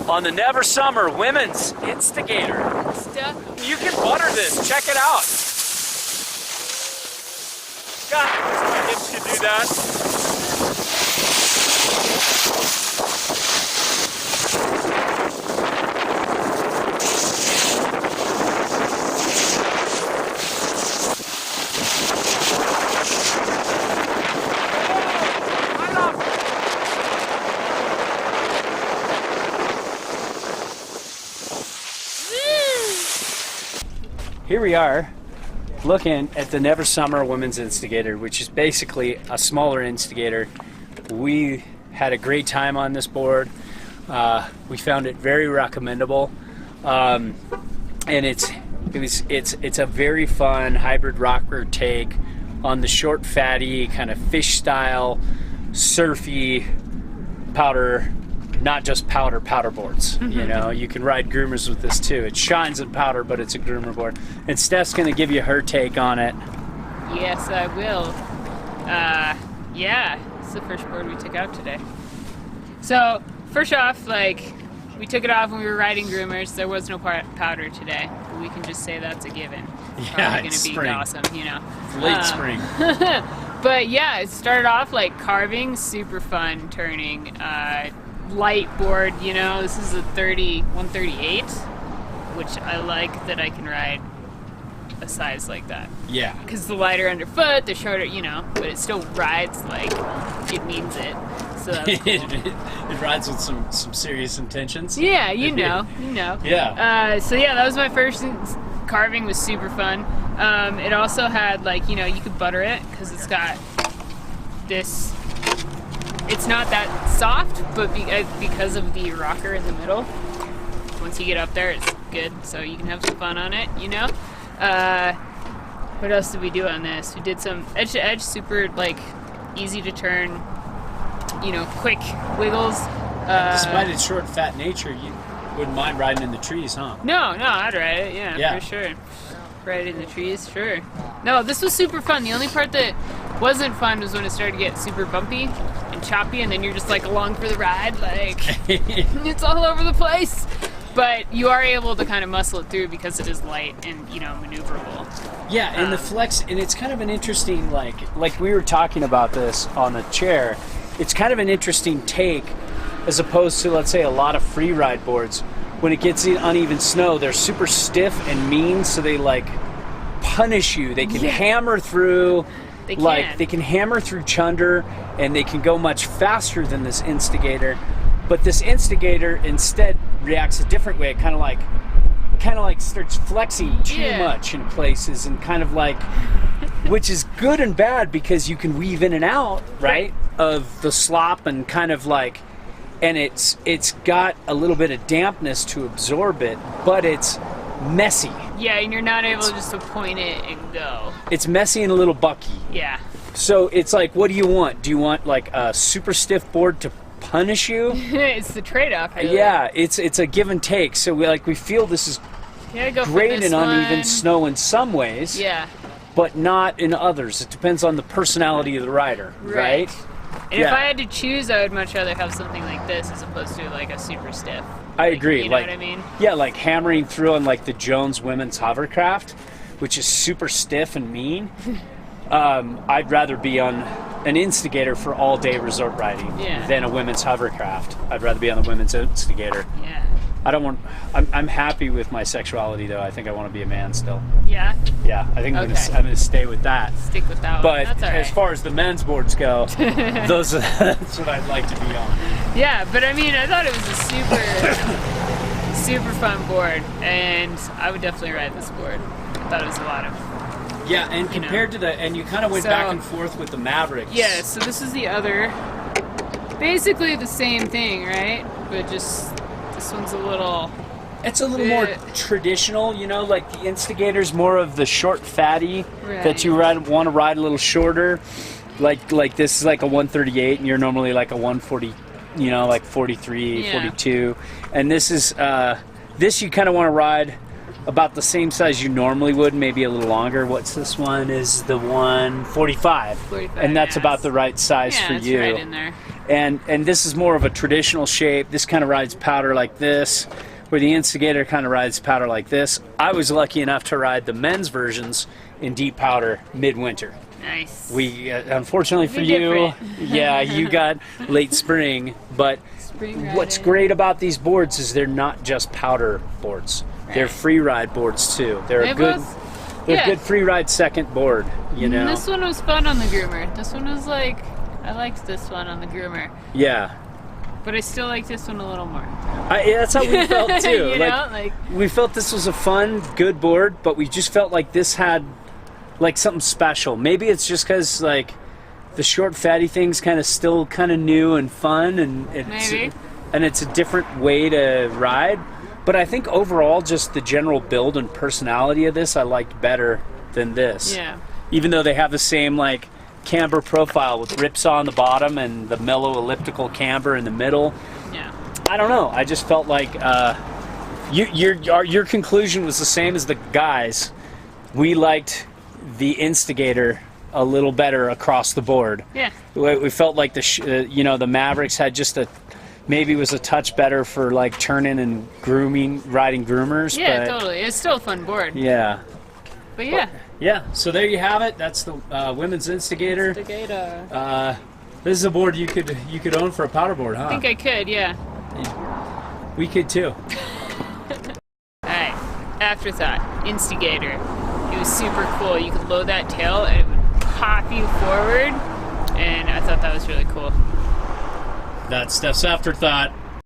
on the Never Summer Women's Instagator. You can butter this. Check it out. God, my hips can do that. Here we are looking at the Never Summer Women's Instagator, which is basically a smaller Instagator. We had a great time on this board. We found it very recommendable, and it's a very fun hybrid rocker take on the short, fatty kind of fish style, surfy powder. Not just powder boards. You know, you can ride groomers with this too. It shines in powder, but it's a groomer board. And Steph's gonna give you her take on it. Yes, I will. Yeah, it's the first board we took out today. So, first off, like, we took it off when we were riding groomers. There was no powder today, but we can just say that's a given. Yeah, it's gonna be spring. Awesome, you know. It's late spring. But yeah, it started off like carving, super fun turning. Light board, you know, this is a 138, which I like that I can ride a size like that. Yeah. Because the lighter underfoot, the shorter, you know, but it still rides like it means it. So that's cool. It rides with some serious intentions. Yeah, you know. Yeah. So yeah, that was my first carving, was super fun. It also had like, you know, you could butter it because it's got this. It's not that soft, but because of the rocker in the middle, once you get up there, it's good. So you can have some fun on it, you know? What else did we do on this? We did some edge-to-edge, super, like, easy to turn, you know, quick wiggles. Despite its short, fat nature, you wouldn't mind riding in the trees, huh? No, I'd ride it, yeah, for sure. Ride in the trees, sure. No, this was super fun. The only part that wasn't fun was when it started to get super bumpy and choppy, and then you're just like along for the ride, like it's all over the place. But you are able to kind of muscle it through because it is light and, you know, maneuverable. Yeah, and the flex, and it's kind of an interesting, like we were talking about this on the chair, it's kind of an interesting take as opposed to, let's say, a lot of free ride boards. When it gets in uneven snow, they're super stiff and mean, so they like punish you. They can hammer through. They can hammer through chunder, and they can go much faster than this Instagator. But this Instagator instead reacts a different way. It kind of like starts flexing too much in places, and kind of like, which is good and bad because you can weave in and out, right, of the slop and kind of like, and it's got a little bit of dampness to absorb it, but it's messy. Yeah, and you're not able just to point it and go. It's messy and a little bucky. Yeah. So it's like, what do you want? Do you want like a super stiff board to punish you? It's the trade-off, really. Yeah, it's a give and take. So we feel this is great in uneven snow in some ways. Yeah. But not in others. It depends on the personality of the rider, right? And if I had to choose, I would much rather have something like this as opposed to like a super stiff. I agree. You know what I mean? Yeah, like hammering through on like the Jones Women's Hovercraft, which is super stiff and mean. I'd rather be on an Instagator for all-day resort riding than a women's hovercraft. I'd rather be on the women's Instagator. Yeah. I'm happy with my sexuality, though. I think I want to be a man still. Yeah? Yeah, I think I'm gonna stay with that. Stick with that one. But that's all right. as far as the men's boards go, that's what I'd like to be on. Yeah, but I mean, I thought it was a super fun board, and I would definitely ride this board. I thought it was a lot of... Yeah, and compared to and you kind of went back and forth with the Mavericks. Yeah, so this is the other, basically the same thing, right? But just, this one's a little... It's a little more traditional, you know, like the Instagator's more of the short fatty that you want to ride a little shorter. Like this is like a 138 and you're normally like a 140, you know, like 43, 42. And this is, this you kind of want to ride about the same size you normally would, maybe a little longer. What's this one? Is the 145. And that's about the right size for you. Right in there. And this is more of a traditional shape. This kind of rides powder like this, where the Instagator kind of rides powder like this. I was lucky enough to ride the men's versions in deep powder midwinter. Nice. We unfortunately for You're you, yeah, you got late spring. But what's great about these boards is they're not just powder boards. Right. They're free ride boards too. They're a good. They're a good free ride second board. You know. This one was fun on the groomer. This one was like, I liked this one on the groomer. Yeah. But I still like this one a little more. Yeah, that's how we felt too. You know, like we felt this was a fun, good board, but we just felt like this had like something special. Maybe it's just because like the short fatty thing's kind of still kind of new and fun, and it's a different way to ride. But I think overall, just the general build and personality of this, I liked better than this. Yeah. Even though they have the same like camber profile with ripsaw on the bottom and the mellow elliptical camber in the middle. Yeah. I don't know. I just felt like your conclusion was the same as the guys. We liked the Instagator a little better across the board. Yeah. We felt like the Mavericks had just maybe was a touch better for like turning and riding groomers. Yeah, but, totally. It's still a fun board. Yeah. But yeah. Yeah, so there you have it. That's the women's Instagator. This is a board you could own for a powder board, huh? I think I could, yeah. We could too. Alright, afterthought, Instagator. It was super cool. You could load that tail and it would pop you forward, and I thought that was really cool. That's Steph's afterthought.